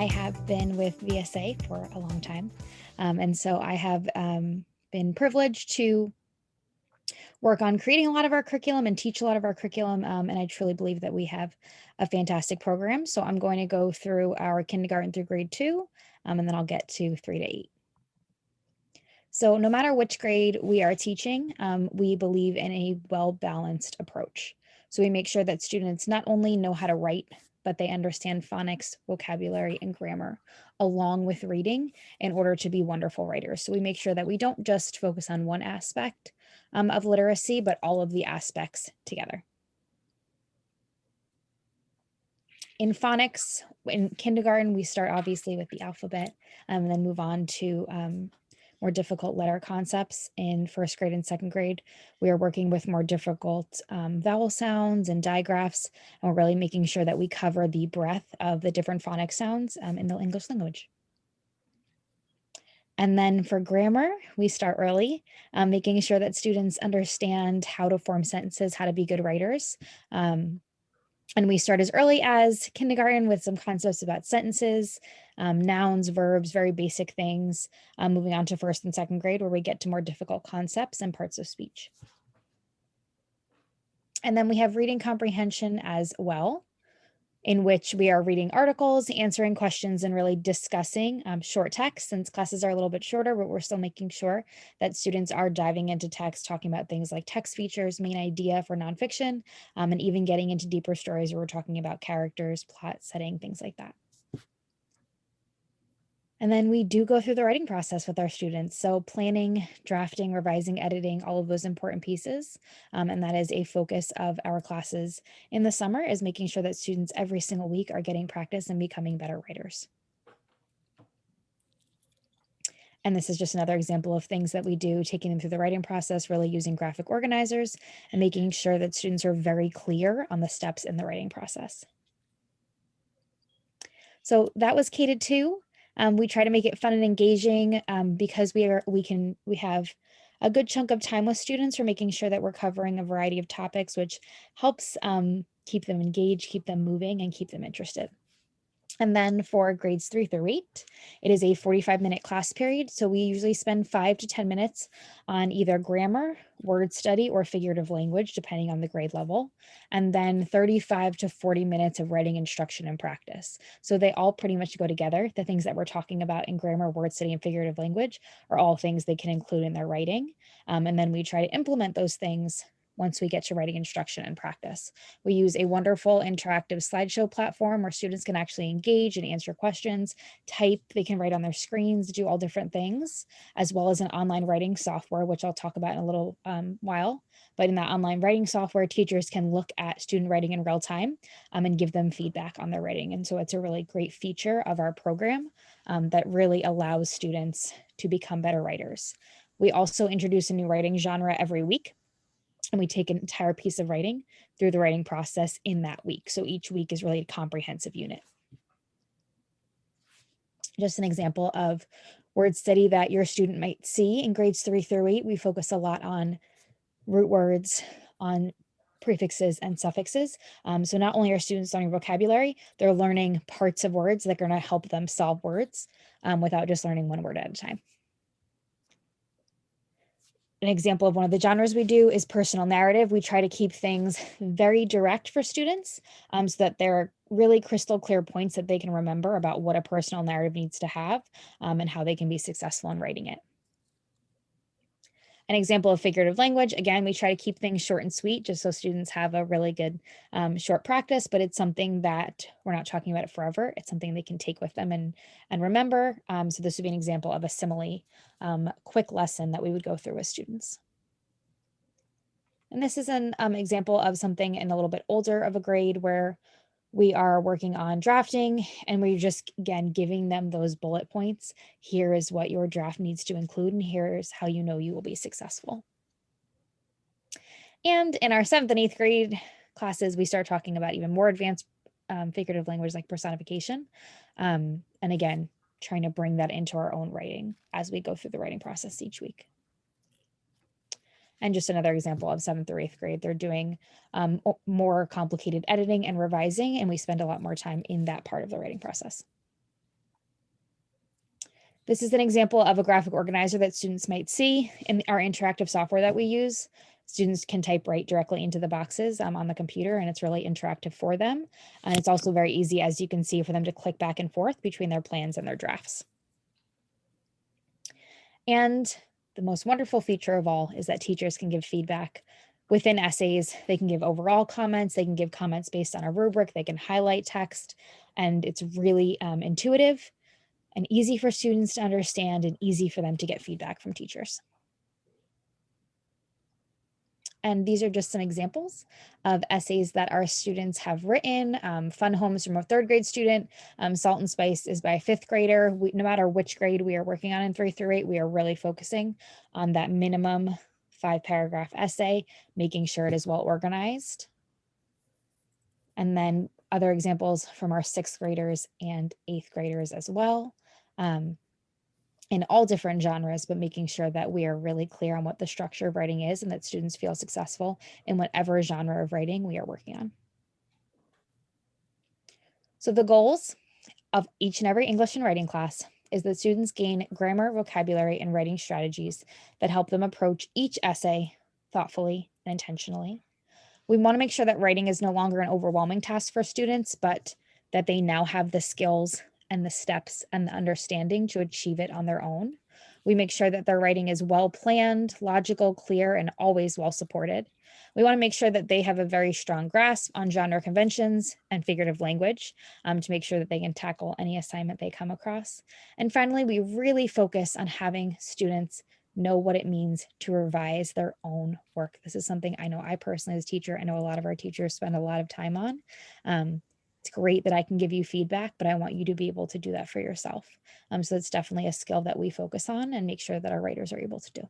I have been with VSA for a long time. And so I have been privileged to work on creating a lot of our curriculum and teach a lot of our curriculum. And I truly believe that we have a fantastic program. So I'm going to go through our kindergarten through grade 2, and then I'll get to 3 to 8. So no matter which grade we are teaching, we believe in a well-balanced approach. So we make sure that students not only know how to write, but they understand phonics, vocabulary, and grammar, along with reading in order to be wonderful writers. So we make sure that we don't just focus on one aspect of literacy, but all of the aspects together. In phonics, in kindergarten, we start obviously with the alphabet and then move on to more difficult letter concepts. In first grade and second grade, we are working with more difficult vowel sounds and digraphs, and we're really making sure that we cover the breadth of the different phonic sounds in the English language. And then for grammar, we start early, making sure that students understand how to form sentences, how to be good writers. And we start as early as kindergarten with some concepts about sentences, nouns, verbs, very basic things, moving on to first and second grade where we get to more difficult concepts and parts of speech. And then we have reading comprehension as well, in which we are reading articles, answering questions, and really discussing short text. Since classes are a little bit shorter, but we're still making sure that students are diving into text, talking about things like text features, main idea for nonfiction, and even getting into deeper stories where we're talking about characters, plot, setting, things like that. And then we do go through the writing process with our students. So planning, drafting, revising, editing, all of those important pieces. And that is a focus of our classes in the summer, is making sure that students every single week are getting practice and becoming better writers. And this is just another example of things that we do, taking them through the writing process, really using graphic organizers and making sure that students are very clear on the steps in the writing process. So that was K to 2. We try to make it fun and engaging because we have a good chunk of time with students. We're making sure that we're covering a variety of topics, which helps keep them engaged, keep them moving, and keep them interested. And then for grades 3 through 8, it is a 45-minute class period. So we usually spend 5 to 10 minutes on either grammar, word study, or figurative language, depending on the grade level. And then 35 to 40 minutes of writing instruction and practice. So they all pretty much go together. The things that we're talking about in grammar, word study, and figurative language are all things they can include in their writing. And then we try to implement those things once we get to writing instruction and practice. We use a wonderful interactive slideshow platform where students can actually engage and answer questions, type, they can write on their screens, do all different things, as well as an online writing software, which I'll talk about in a little while. But in that online writing software, teachers can look at student writing in real time and give them feedback on their writing. And so it's a really great feature of our program that really allows students to become better writers. We also introduce a new writing genre every week. And we take an entire piece of writing through the writing process in that week. So each week is really a comprehensive unit. Just an example of word study that your student might see in grades 3 through 8. We focus a lot on root words, on prefixes and suffixes. So not only are students learning vocabulary, they're learning parts of words that are going to help them solve words without just learning one word at a time. An example of one of the genres we do is personal narrative. We try to keep things very direct for students so that they're really crystal clear points that they can remember about what a personal narrative needs to have and how they can be successful in writing it. An example of figurative language, again, we try to keep things short and sweet just so students have a really good short practice, but it's something that we're not talking about it forever. It's something they can take with them and remember. So this would be an example of a simile quick lesson that we would go through with students. And this is an example of something in a little bit older of a grade where we are working on drafting and we're just, again, giving them those bullet points. Here is what your draft needs to include, and here's how you know you will be successful. And in our 7th and 8th grade classes, we start talking about even more advanced figurative language like personification. And again, trying to bring that into our own writing as we go through the writing process each week. And just another example of 7th or 8th grade, they're doing more complicated editing and revising, and we spend a lot more time in that part of the writing process. This is an example of a graphic organizer that students might see in our interactive software that we use. Students can type right directly into the boxes on the computer, and it's really interactive for them. And it's also very easy, as you can see, for them to click back and forth between their plans and their drafts. And the most wonderful feature of all is that teachers can give feedback within essays. They can give overall comments. They can give comments based on a rubric. They can highlight text. And it's really intuitive and easy for students to understand and easy for them to get feedback from teachers. And these are just some examples of essays that our students have written. Fun Homes from a 3rd grade student. Salt and Spice is by a 5th grader. No matter which grade we are working on in 3 through 8, we are really focusing on that minimum 5-paragraph essay, making sure it is well organized. And then other examples from our 6th graders and 8th graders as well. In all different genres, but making sure that we are really clear on what the structure of writing is and that students feel successful in whatever genre of writing we are working on. So the goals of each and every English and writing class is that students gain grammar, vocabulary, and writing strategies that help them approach each essay thoughtfully and intentionally. We want to make sure that writing is no longer an overwhelming task for students, but that they now have the skills and the steps and the understanding to achieve it on their own. We make sure that their writing is well planned, logical, clear, and always well supported. We want to make sure that they have a very strong grasp on genre conventions and figurative language to make sure that they can tackle any assignment they come across. And finally, we really focus on having students know what it means to revise their own work. This is something I know I personally, as a teacher, I know a lot of our teachers spend a lot of time on. It's great that I can give you feedback, but I want you to be able to do that for yourself. So it's definitely a skill that we focus on and make sure that our writers are able to do.